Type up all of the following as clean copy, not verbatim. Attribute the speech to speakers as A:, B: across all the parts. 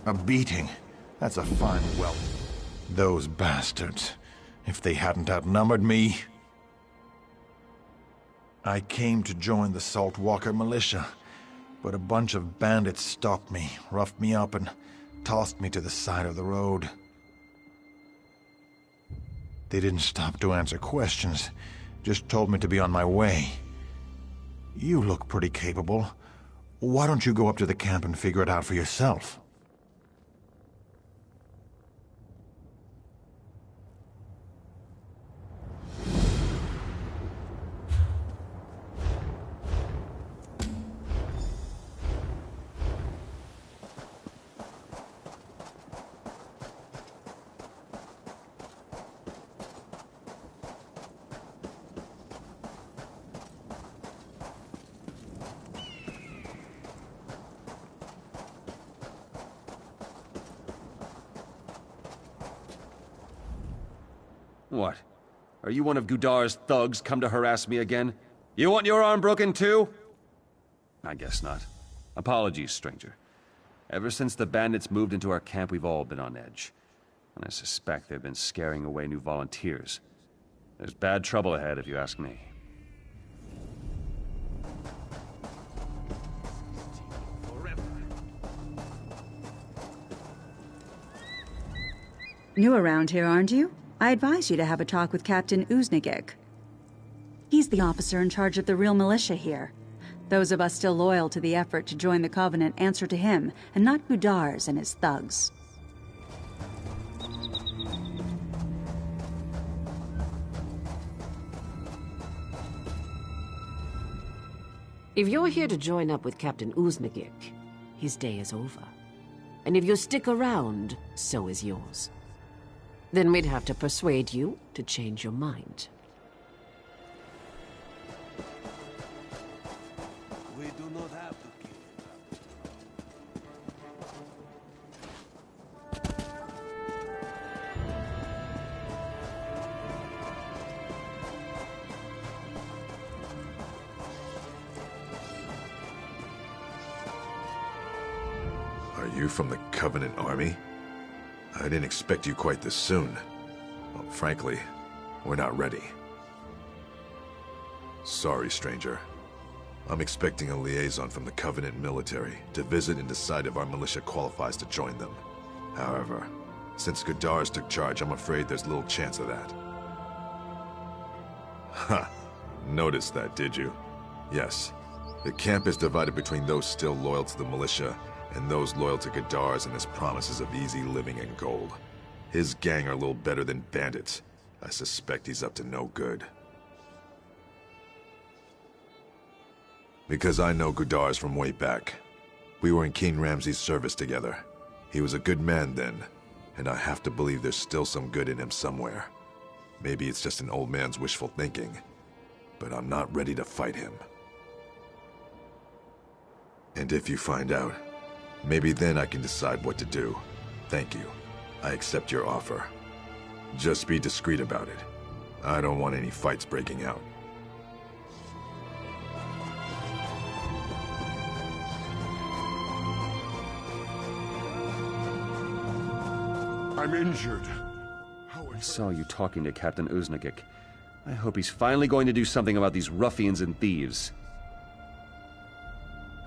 A: A beating? That's a fine whelp. Those bastards. If they hadn't outnumbered me... I came to join the Saltwalker militia, but a bunch of bandits stopped me, roughed me up, and tossed me to the side of the road. They didn't stop to answer questions, just told me to be on my way. You look pretty capable. Why don't you go up to the camp and figure it out for yourself?
B: What? Are you one of Gudar's thugs come to harass me again? You want your arm broken too? I guess not. Apologies, stranger. Ever since the bandits moved into our camp, we've all been on edge. And I suspect they've been scaring away new volunteers. There's bad trouble ahead, if you ask me.
C: New around here, aren't you? I advise you to have a talk with Captain Uznagik. He's the officer in charge of the real militia here. Those of us still loyal to the effort to join the Covenant answer to him, and not Gudars and his thugs.
D: If you're here to join up with Captain Uznagik, his day is over. And if you stick around, so is yours. Then we'd have to persuade you to change your mind.
E: We do not have to kill
F: Are you from the Covenant Army? I didn't expect you quite this soon. Well, frankly, we're not ready. Sorry, stranger. I'm expecting a liaison from the Covenant military to visit and decide if our militia qualifies to join them. However, since Gudars took charge, I'm afraid there's little chance of that. Ha! Noticed that, did you? Yes. The camp is divided between those still loyal to the militia and those loyal to Gudars and his promises of easy living and gold. His gang are a little better than bandits. I suspect he's up to no good. Because I know Gudars from way back. We were in King Ramses' service together. He was a good man then, and I have to believe there's still some good in him somewhere. Maybe it's just an old man's wishful thinking, but I'm not ready to fight him. And if you find out, maybe then I can decide what to do. Thank you. I accept your offer. Just be discreet about it. I don't want any fights breaking out.
E: I'm injured.
B: I saw you talking to Captain Uznagik. I hope he's finally going to do something about these ruffians and thieves.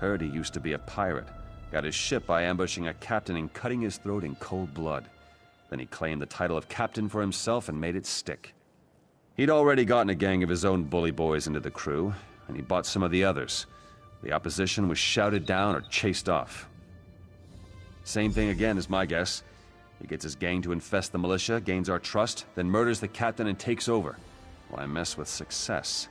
B: Heard he used to be a pirate. Got his ship by ambushing a captain and cutting his throat in cold blood. Then he claimed the title of captain for himself and made it stick. He'd already gotten a gang of his own bully boys into the crew, and he bought some of the others. The opposition was shouted down or chased off. Same thing again is my guess. He gets his gang to infest the militia, gains our trust, then murders the captain and takes over. Why mess with success?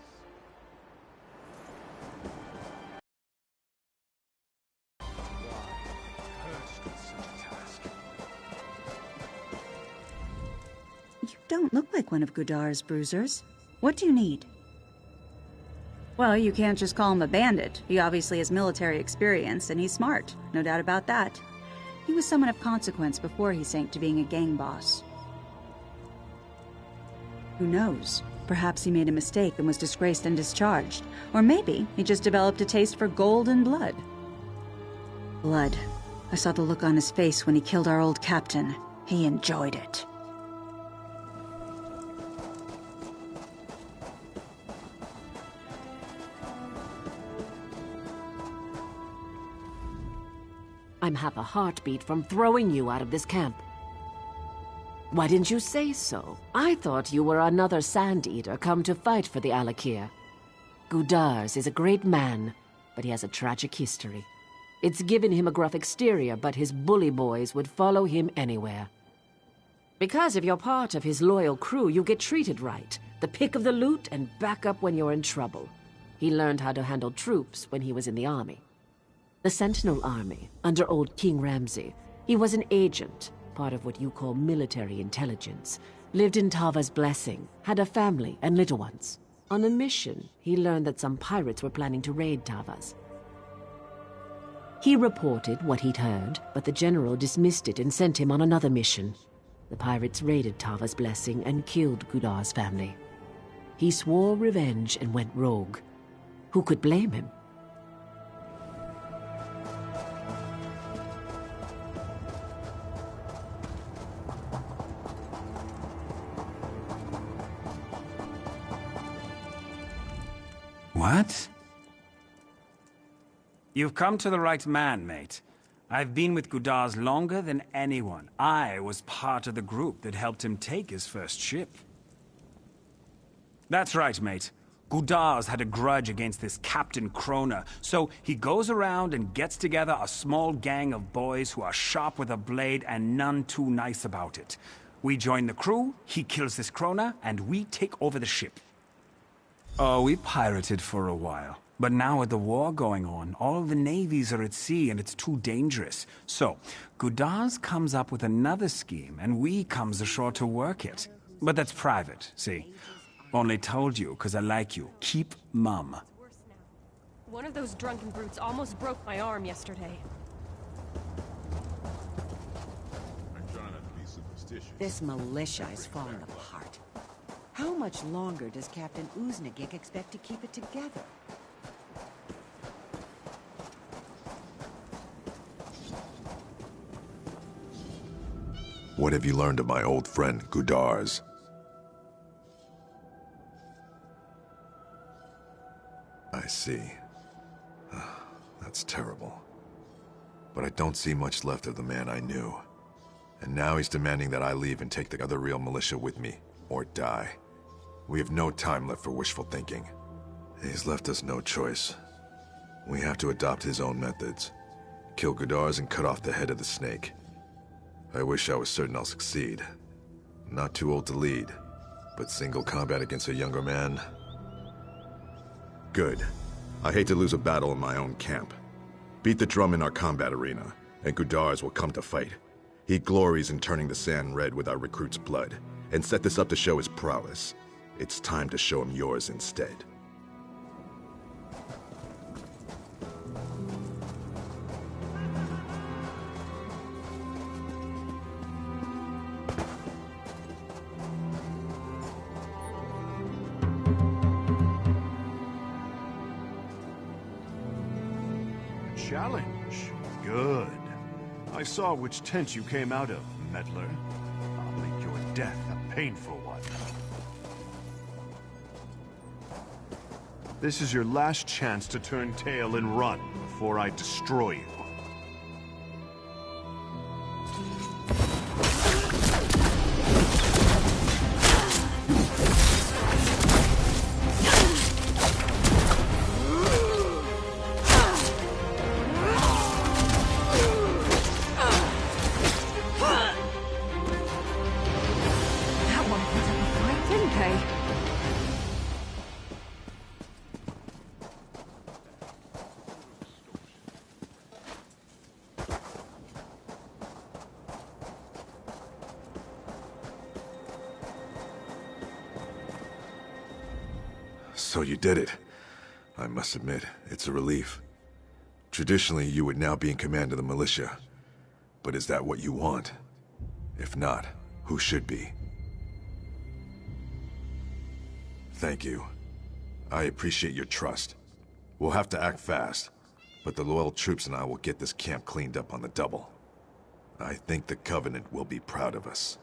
C: You don't look like one of Gudar's bruisers. What do you need? Well, you can't just call him a bandit. He obviously has military experience, and he's smart. No doubt about that. He was someone of consequence before he sank to being a gang boss. Who knows? Perhaps he made a mistake and was disgraced and discharged. Or maybe he just developed a taste for gold and blood. Blood. I saw the look on his face when he killed our old captain. He enjoyed it.
D: I'm half a heartbeat from throwing you out of this camp. Why didn't you say so? I thought you were another Sand Eater come to fight for the Alakir. Gudars is a great man, but he has a tragic history. It's given him a gruff exterior, but his bully boys would follow him anywhere. Because if you're part of his loyal crew, you get treated right. The pick of the loot and back up when you're in trouble. He learned how to handle troops when he was in the army. The Sentinel Army, under old King Ramsay. He was an agent, part of what you call military intelligence. Lived in Tava's Blessing, had a family and little ones. On a mission, he learned that some pirates were planning to raid Tavas. He reported what he'd heard, but the general dismissed it and sent him on another mission. The pirates raided Tava's Blessing and killed Gudar's family. He swore revenge and went rogue. Who could blame him?
G: What? You've come to the right man, mate. I've been with Gudars longer than anyone. I was part of the group that helped him take his first ship. That's right, mate. Gudars had a grudge against this Captain Krona, so he goes around and gets together a small gang of boys who are sharp with a blade and none too nice about it. We join the crew, he kills this Krona, and we take over the ship. Oh, we pirated for a while. But now with the war going on, all the navies are at sea and it's too dangerous. So, Gudars comes up with another scheme and we comes ashore to work it. But that's private, see? Only told you because I like you. Keep mum.
H: One of those drunken brutes almost broke my arm yesterday.
I: This militia is falling apart. How much longer does Captain Uznagik expect to keep it together?
F: What have you learned of my old friend, Gudars? I see. That's terrible. But I don't see much left of the man I knew. And now he's demanding that I leave and take the other real militia with me, or die. We have no time left for wishful thinking. He's left us no choice. We have to adopt his own methods. Kill Gudars and cut off the head of the snake. I wish I was certain I'll succeed. Not too old to lead, but single combat against a younger man?
J: Good. I hate to lose a battle in my own camp. Beat the drum in our combat arena, and Gudars will come to fight. He glories in turning the sand red with our recruits' blood, and set this up to show his prowess. It's time to show him yours instead.
E: Challenge? Good. I saw which tent you came out of, meddler. I'll make your death a painful one. This is your last chance to turn tail and run before I destroy you.
C: That one put up a fight, didn't they?
F: So you did it. I must admit, it's a relief. Traditionally, you would now be in command of the militia. But is that what you want? If not, who should be? Thank you. I appreciate your trust. We'll have to act fast. but the loyal troops and I will get this camp cleaned up on the double. I think the Covenant will be proud of us.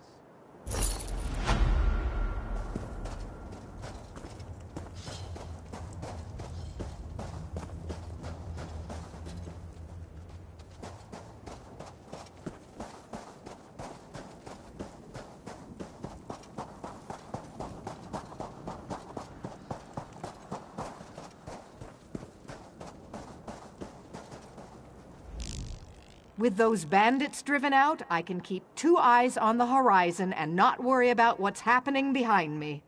K: With those bandits driven out, I can keep 2 eyes on the horizon and not worry about what's happening behind me.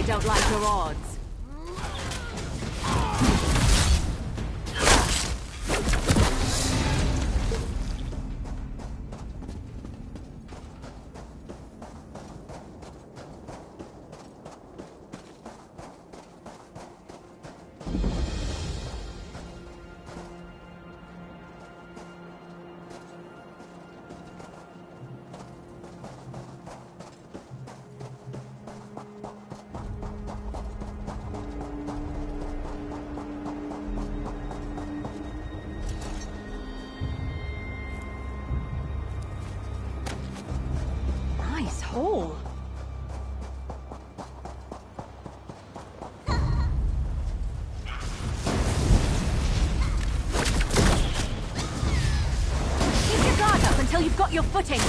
K: Don't like your odds. Hole.
H: Keep your guard up until you've got your footing.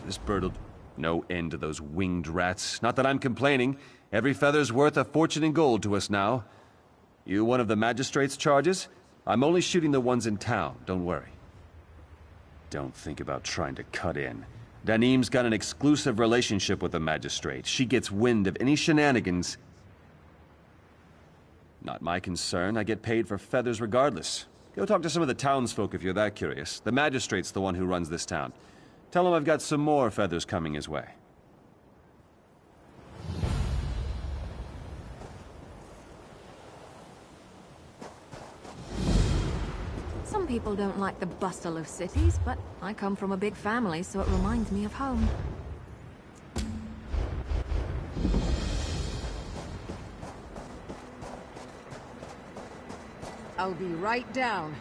B: This bird'll... No end to those winged rats. Not that I'm complaining. Every feather's worth a fortune in gold to us now. You one of the magistrate's charges? I'm only shooting the ones in town, don't worry. Don't think about trying to cut in. Danim's got an exclusive relationship with the magistrate. She gets wind of any shenanigans. Not my concern. I get paid for feathers regardless. Go talk to some of the townsfolk if you're that curious. The magistrate's the one who runs this town. Tell him I've got some more feathers coming his way.
L: Some people don't like the bustle of cities, but I come from a big family, so it reminds me of home.
K: I'll be right down.